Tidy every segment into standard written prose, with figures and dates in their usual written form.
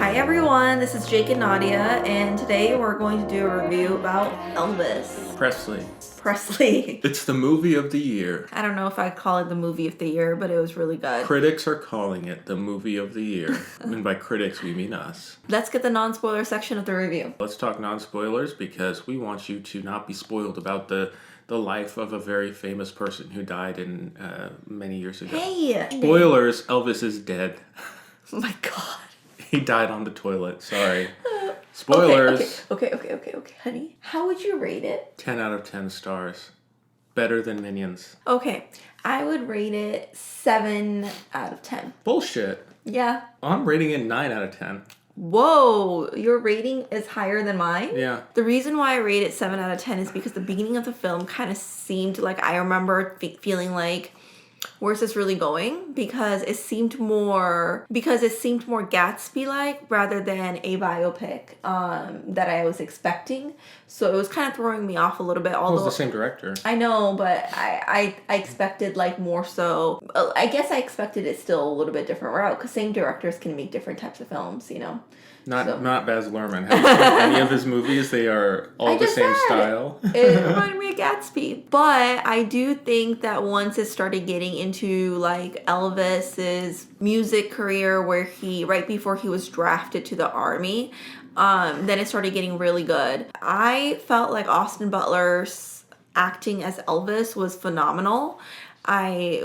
Hi everyone, this is Jake and Nadia, and today we're going to do a review about Elvis Presley. Presley. It's the movie of the year. I don't know if I'd call it the movie of the year, but it was really good. Critics are calling it the movie of the year. And by critics, we mean us. Let's get the non-spoiler section of the review. Let's talk non-spoilers because we want you to not be spoiled about the life of a very famous person who died in many years ago. Hey! Spoilers, Elvis is dead. Oh my god. He died on the toilet, sorry. Spoilers. Okay, honey. How would you rate it? 10 out of 10 stars. Better than Minions. Okay, I would rate it 7 out of 10. Bullshit. Yeah. I'm rating it 9 out of 10. Whoa, your rating is higher than mine? Yeah. The reason why I rate it 7 out of 10 is because the beginning of the film kind of seemed like, I remember feeling like, where's this really going? Because it seemed more Gatsby-like rather than a biopic that I was expecting. So it was kind of throwing me off a little bit. Although It was the same director. I know, but I expected like more so. I guess I expected it still a little bit different route because same directors can make different types of films, you know. Not Baz Luhrmann. Have you seen any of his movies? They are all the same style. It reminded me of Gatsby. But I do think that once it started getting into like Elvis's music career where he, right before he was drafted to the army, then it started getting really good. I felt like Austin Butler's acting as Elvis was phenomenal. I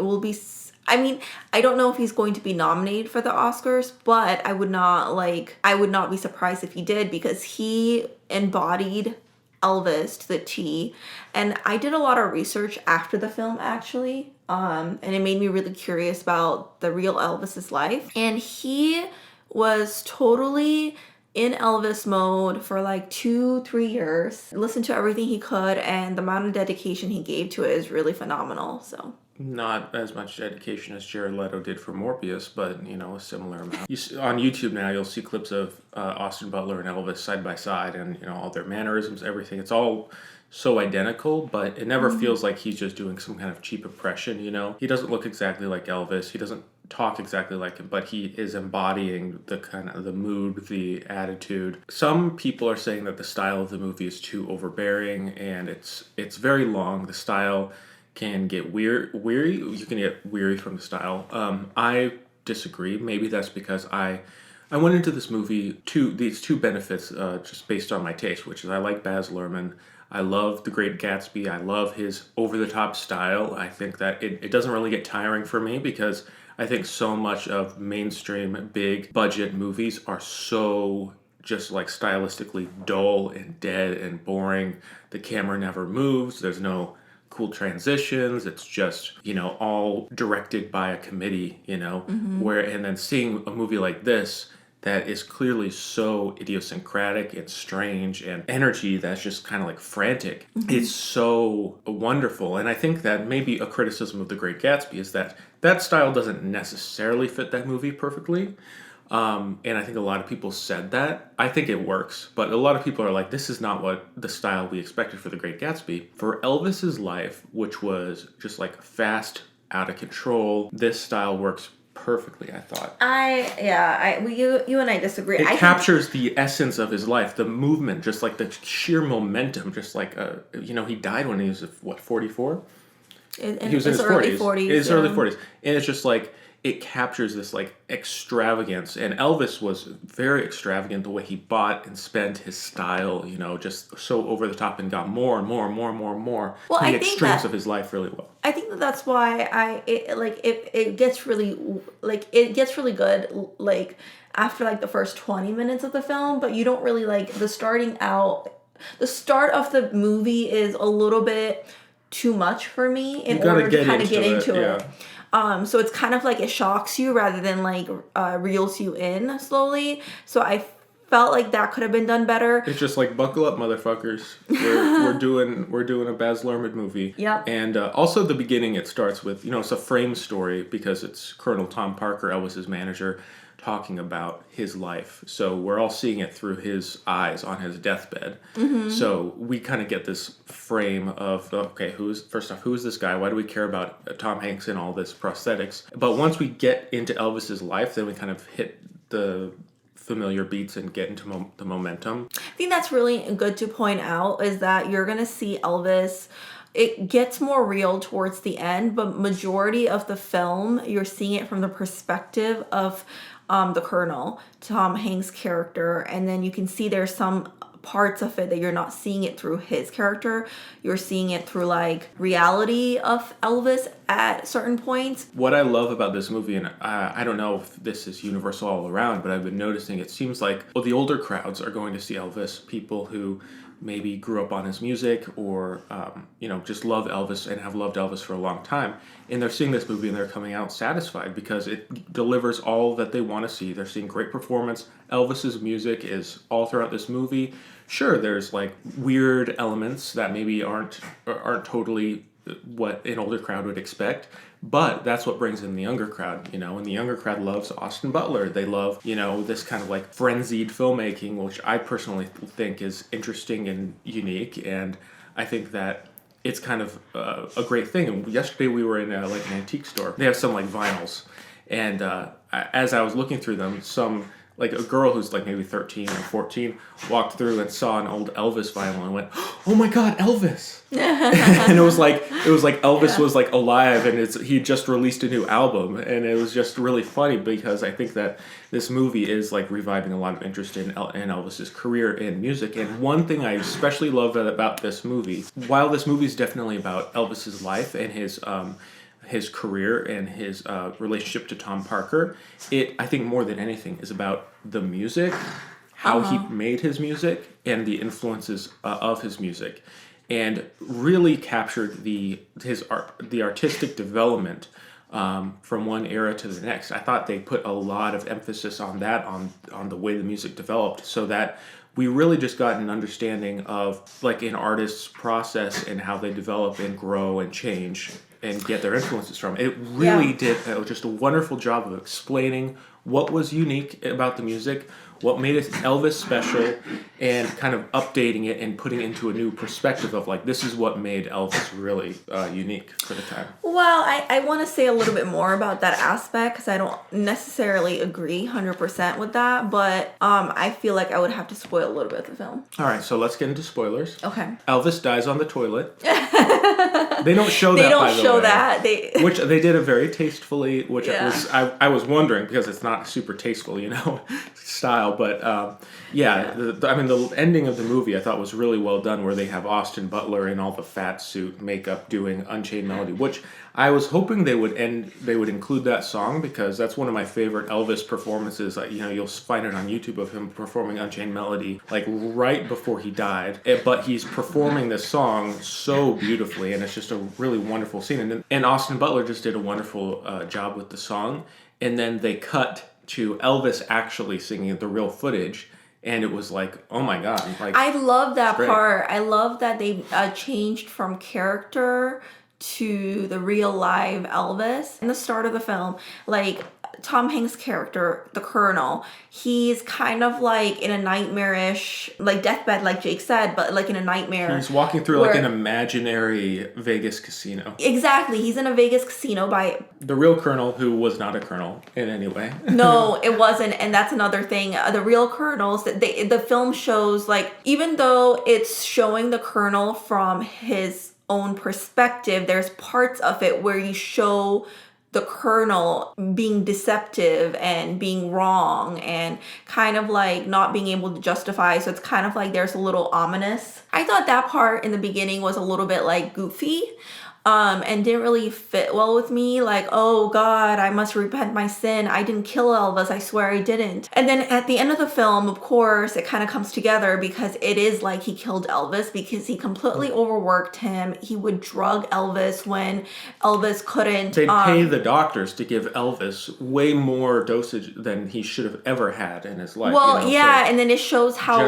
don't know if he's going to be nominated for the Oscars, but I would not be surprised if he did because he embodied Elvis to the T. And I did a lot of research after the film actually, and it made me really curious about the real Elvis's life. And he was totally in Elvis mode for like 2-3 years. Listened to everything he could, and the amount of dedication he gave to it is really phenomenal. So. Not as much dedication as Jared Leto did for Morbius, but, a similar amount. On YouTube now, you'll see clips of Austin Butler and Elvis side by side and, all their mannerisms, everything. It's all so identical, but it never feels like he's just doing some kind of cheap impression, He doesn't look exactly like Elvis. He doesn't talk exactly like him, but he is embodying the kind of the mood, the attitude. Some people are saying that the style of the movie is too overbearing and it's very long. The style can get weary. You can get weary from the style. I disagree. Maybe that's because I went into this movie these two benefits just based on my taste, which is I like Baz Luhrmann. I love The Great Gatsby. I love his over-the-top style. I think that it doesn't really get tiring for me because I think so much of mainstream big budget movies are so just like stylistically dull and dead and boring. The camera never moves. There's no cool transitions. It's just, all directed by a committee, and then seeing a movie like this that is clearly so idiosyncratic and strange and energy that's just kind of like frantic. It's so wonderful. And I think that maybe a criticism of The Great Gatsby is that style doesn't necessarily fit that movie perfectly. And I think a lot of people said that. I think it works, but a lot of people are like, this is not what the style we expected for The Great Gatsby. For Elvis's life, which was just like fast, out of control, this style works perfectly, I thought. You and I disagree. It captures the essence of his life, the movement, just like the sheer momentum, just like, he died when he was, 44? He was in his early 40s. His early 40s. And it's just like, it captures this like extravagance, and Elvis was very extravagant the way he bought and spent his style, just so over the top and got more and more and more and more and more. Well, the extremes of his life really well. I think that's why it gets really good like after like the first 20 minutes of the film, but you don't really like the start of the movie is a little bit too much for me in order to kind of get into it. So it's kind of like it shocks you rather than like reels you in slowly. So I felt like that could have been done better. It's just like, buckle up, motherfuckers. We're doing a Baz Luhrmann movie. Yep. And also the beginning, it starts with, it's a frame story because it's Colonel Tom Parker, Elvis's manager, talking about his life. So we're all seeing it through his eyes on his deathbed. So we kind of get this frame of, okay, who is this guy? Why do we care about Tom Hanks and all this prosthetics? But once we get into Elvis's life, then we kind of hit the familiar beats and get into the momentum. I think that's really good to point out, is that you're going to see Elvis. It gets more real towards the end, but majority of the film, you're seeing it from the perspective of the Colonel, Tom Hanks' character. And then you can see there's some parts of it that you're not seeing it through his character. You're seeing it through like reality of Elvis at certain points. What I love about this movie, and I don't know if this is universal all around, but I've been noticing it seems like, well, the older crowds are going to see Elvis, people who maybe grew up on his music or, just love Elvis and have loved Elvis for a long time. And they're seeing this movie and they're coming out satisfied because it delivers all that they want to see. They're seeing great performance. Elvis's music is all throughout this movie. Sure, there's like weird elements that maybe aren't totally what an older crowd would expect, but that's what brings in the younger crowd, and the younger crowd loves Austin Butler. They love, this kind of like frenzied filmmaking, which I personally think is interesting and unique, and I think that it's kind of a great thing. And yesterday we were in an antique store. They have some like vinyls, and as I was looking through them, like a girl who's like maybe 13 or 14 walked through and saw an old Elvis vinyl and went, "Oh my God, Elvis!" And it was like Elvis was like alive, and he just released a new album, and it was just really funny because I think that this movie is like reviving a lot of interest in Elvis's career in music. And one thing I especially love about this movie, while this movie is definitely about Elvis's life and his career and his relationship to Tom Parker, I think more than anything is about the music, how he made his music, and the influences of his music, and really captured the artistic development from one era to the next. I thought they put a lot of emphasis on that, on the way the music developed, so that we really just got an understanding of like an artist's process and how they develop and grow and change and get their influences from. It really did just a wonderful job of explaining what was unique about the music, what made Elvis special, and kind of updating it and putting it into a new perspective of like, this is what made Elvis really unique for the time. Well, I want to say a little bit more about that aspect because I don't necessarily agree 100% with that, but I feel like I would have to spoil a little bit of the film. All right, so let's get into spoilers. Okay. Elvis dies on the toilet. They don't show that, by the way. They don't show that. Which they did it very tastefully, which I was wondering because it's not super tasteful, style. But the ending of the movie I thought was really well done, where they have Austin Butler in all the fat suit makeup doing Unchained Melody, which I was hoping they would include that song because that's one of my favorite Elvis performances. You'll find it on YouTube of him performing Unchained Melody like right before he died, but he's performing this song so beautifully, and it's just a really wonderful scene. And Austin Butler just did a wonderful job with the song, and then they cut to Elvis actually singing the real footage, and it was like, oh my God. Like, I love that part. I love that they changed from character to the real live Elvis. In the start of the film, like Tom Hanks' character, the Colonel, he's kind of like in a nightmarish, like deathbed, like Jake said, but like in a nightmare. He's walking through like an imaginary Vegas casino. Exactly. He's in a Vegas casino by the real Colonel, who was not a colonel in any way. No, it wasn't. And that's another thing. The real colonels, the film shows, like, even though it's showing the Colonel from his own perspective, there's parts of it where you show the Colonel being deceptive and being wrong and kind of like not being able to justify. So it's kind of like there's a little ominous. I thought that part in the beginning was a little bit like goofy. And didn't really fit well with me. Like, oh God, I must repent my sin. I didn't kill Elvis. I swear I didn't. And then at the end of the film, of course, it kind of comes together because it is like he killed Elvis because he completely overworked him. He would drug Elvis when Elvis couldn't. They'd pay the doctors to give Elvis way more dosage than he should have ever had in his life. Well, and then it shows how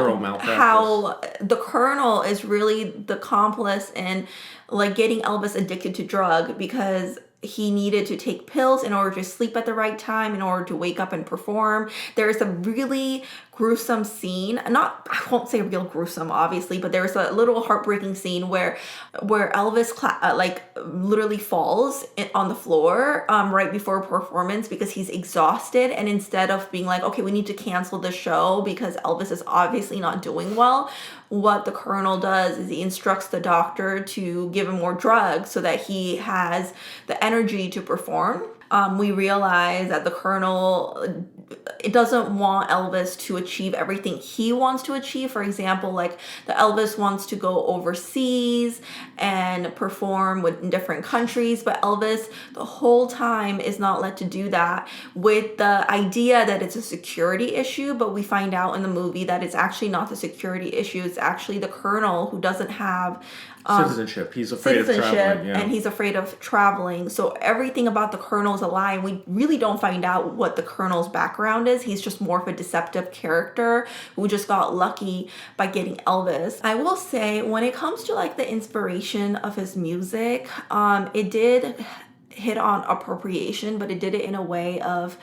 the Colonel is really the accomplice in like getting Elvis addicted to drug because he needed to take pills in order to sleep at the right time, in order to wake up and perform. There's a really gruesome scene, not, I won't say real gruesome obviously, but there's a little heartbreaking scene where Elvis like literally falls on the floor right before a performance because he's exhausted, and instead of being like, okay, we need to cancel the show because Elvis is obviously not doing well, what the colonel does is he instructs the doctor to give him more drugs so that he has the energy to perform. We realize that the colonel, it doesn't want Elvis to achieve everything he wants to achieve. For example, like the Elvis wants to go overseas and perform in different countries, but Elvis the whole time is not let to do that, with the idea that it's a security issue. But we find out in the movie that it's actually not the security issue. It's actually the colonel who doesn't have citizenship. He's afraid of traveling. Yeah. And he's afraid of traveling. So everything about the colonel's a lie. And we really don't find out what the colonel's background is. He's just more of a deceptive character who just got lucky by getting Elvis. I will say, when it comes to like the inspiration of his music, it did hit on appropriation, but it did it in a way of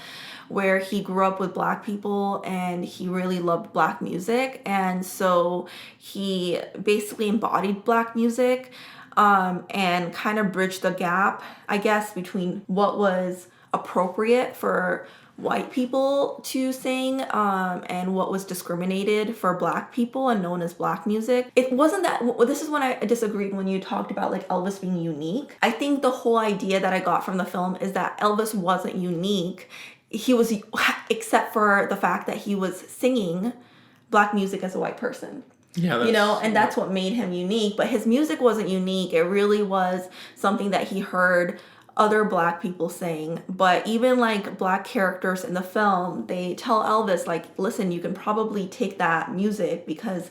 where he grew up with Black people and he really loved Black music, and so he basically embodied Black music and kind of bridged the gap, I guess, between what was appropriate for white people to sing and what was discriminated for Black people and known as Black music. It wasn't that, this is when I disagreed when you talked about like Elvis being unique. I think the whole idea that I got from the film is that Elvis wasn't unique. He was, except for the fact that he was singing Black music as a white person. Yeah, you know, and that's what made him unique. But his music wasn't unique. It really was something that he heard other Black people sing. But even like Black characters in the film, they tell Elvis, like, listen, you can probably take that music because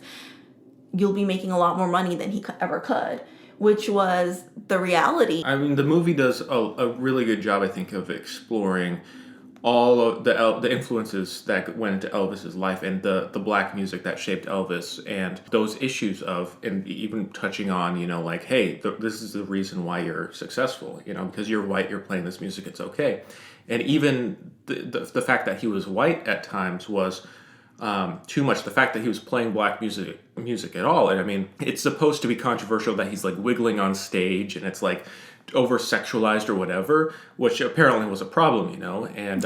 you'll be making a lot more money than he ever could, which was the reality. I mean, the movie does a really good job, I think, of exploring all of the influences that went into Elvis's life and the Black music that shaped Elvis, and those issues of, and even touching on, you know, like, hey, this is the reason why you're successful, you know, because you're white, you're playing this music, it's okay. And even the fact that he was white at times was too much. The fact that he was playing Black music at all, and I mean, it's supposed to be controversial that he's like wiggling on stage and it's like over sexualized or whatever, which apparently was a problem, you know. And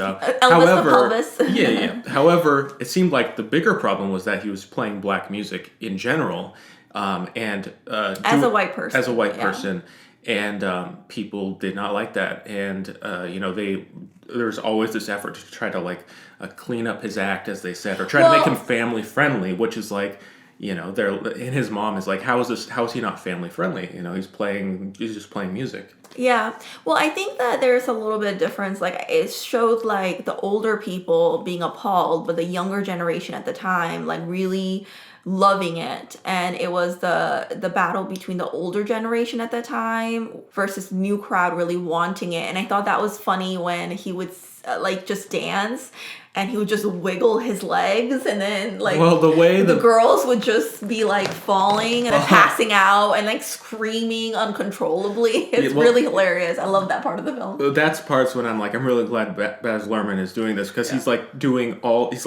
however, it seemed like the bigger problem was that he was playing Black music in general, and as a white person, and people did not like that, and you know, there's always this effort to try to like clean up his act, as they said, or try to make him family friendly, which is like, you know, and his mom is like, how is he not family friendly? You know, he's just playing music. Yeah. Well, I think that there's a little bit of difference. Like, it showed like the older people being appalled, but the younger generation at the time, like, really loving it. And it was the battle between the older generation at the time versus new crowd really wanting it. And I thought that was funny when he would like just dance and he would just wiggle his legs, and then like, well, the way the girls would just be like falling and then passing out and like screaming uncontrollably. It's really hilarious. I love that part of the film. That's parts when I'm like, I'm really glad Baz Luhrmann is doing this, because he's like doing all these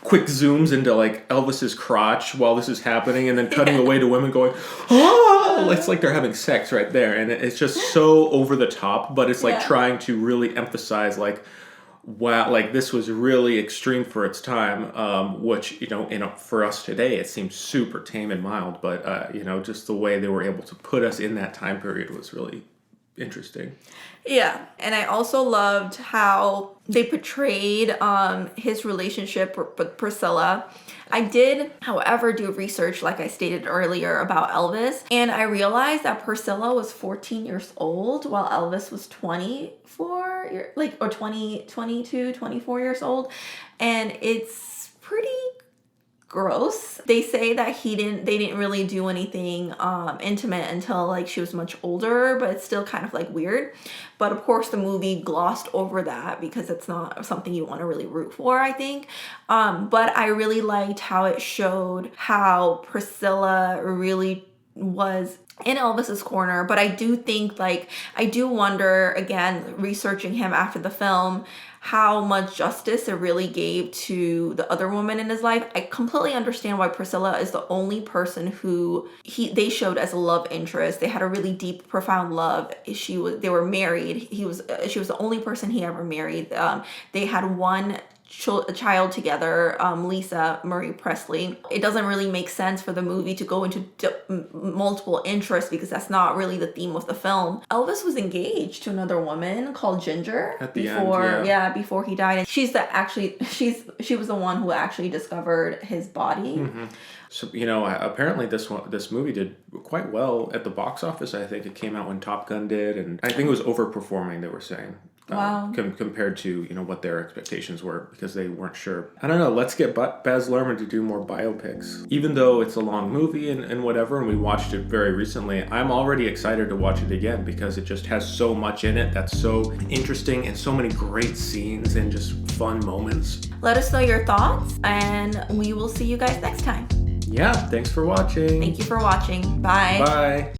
quick zooms into like Elvis's crotch while this is happening, and then cutting away to women going, oh, it's like they're having sex right there, and it's just so over the top, but it's like trying to really emphasize like, wow, like this was really extreme for its time, which, you know, for us today it seems super tame and mild, but you know, just the way they were able to put us in that time period was really interesting. Yeah, and I also loved how they portrayed his relationship with Priscilla. I did, however, do research, like I stated earlier, about Elvis, and I realized that Priscilla was 14 years old while Elvis was 24 years old, and it's pretty gross. They say that they didn't really do anything intimate until like she was much older, but it's still kind of like weird. But of course the movie glossed over that because it's not something you want to really root for, I think. But I really liked how it showed how Priscilla really was in Elvis's corner. But I do think, like, I do wonder, again, researching him after the film, how much justice it really gave to the other woman in his life. I completely understand why Priscilla is the only person who they showed as a love interest. They had a really deep, profound love. They were married. She was the only person he ever married. They had one child together, Lisa Marie Presley. It doesn't really make sense for the movie to go into multiple interests because that's not really the theme of the film. Elvis was engaged to another woman called Ginger at the end, before he died. And she was the one who actually discovered his body. Mm-hmm. So, apparently this movie did quite well at the box office. I think it came out when Top Gun did, and I think it was overperforming, they were saying. Wow. Compared to, what their expectations were, because they weren't sure. I don't know, let's get Baz Luhrmann to do more biopics. Even though it's a long movie and whatever, and we watched it very recently, I'm already excited to watch it again because it just has so much in it that's so interesting and so many great scenes and just fun moments. Let us know your thoughts, and we will see you guys next time. Yeah, thanks for watching. Thank you for watching. Bye. Bye.